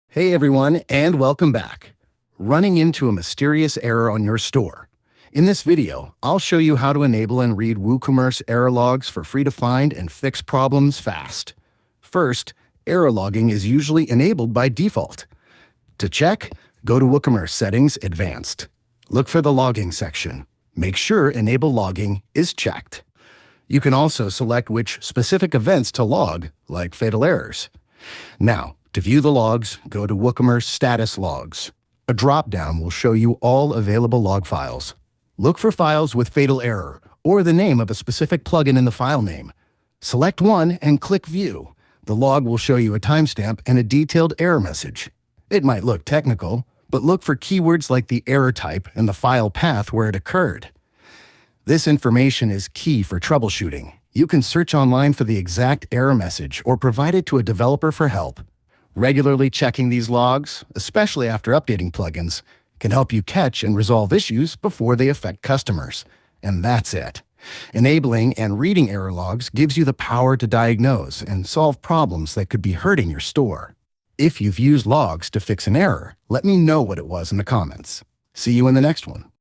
Hey everyone, and welcome back. Running into a mysterious error on your store. In this video, I'll show you how to enable and read WooCommerce error logs for free to find and fix problems fast. First, error logging is usually enabled by default. To check, go to WooCommerce Settings Advanced. Look for the Logging section. Make sure Enable Logging is checked. You can also select which specific events to log, like fatal errors. Now, to view the logs, go to WooCommerce Status Logs. A drop-down will show you all available log files. Look for files with fatal error or the name of a specific plugin in the file name. Select one and click View. The log will show you a timestamp and a detailed error message. It might look technical, but look for keywords like the error type and the file path where it occurred. This information is key for troubleshooting. You can search online for the exact error message or provide it to a developer for help. Regularly checking these logs, especially after updating plugins, can help you catch and resolve issues before they affect customers. And that's it. Enabling and reading error logs gives you the power to diagnose and solve problems that could be hurting your store. If you've used logs to fix an error, let me know what it was in the comments. See you in the next one.